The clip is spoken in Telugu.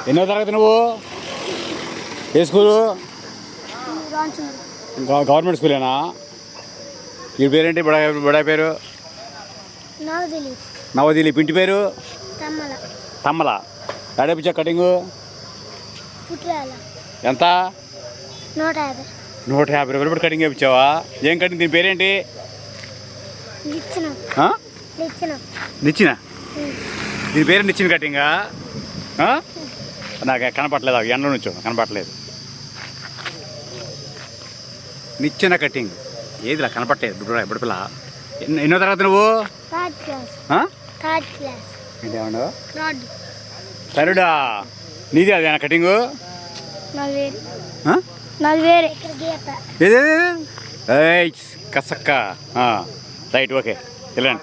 ఎన్నో తరగతి నువ్వు? ఏ స్కూలు? గవర్నమెంట్ స్కూలేనా? ఈ పేరేంటి? బడాయి పేరు నవదిలీప్. ఇంటి పేరు తమ్మల. ఎడపిచ్చా కటింగు ఎంత? 150 రూపాయలు కటింగ్ వేయించావా? ఏం కటింగ్? దీని పేరేంటి? నిచ్చిన. దీని పేరు నిచ్చిన కటింగా? నాకు కనపట్లేదు, ఎండలో నుంచో కనపట్లేదు. నిచ్చిన కటింగ్ ఏదిలా కనపట్లేదు. ఇప్పుడు పిల్ల ఎన్నో తరగతి నువ్వు? ఏంటేమన్నావు? థర్డా. నీది అదేనా కటింగు? కసక్క. రైట్, ఓకే వెళ్ళండి.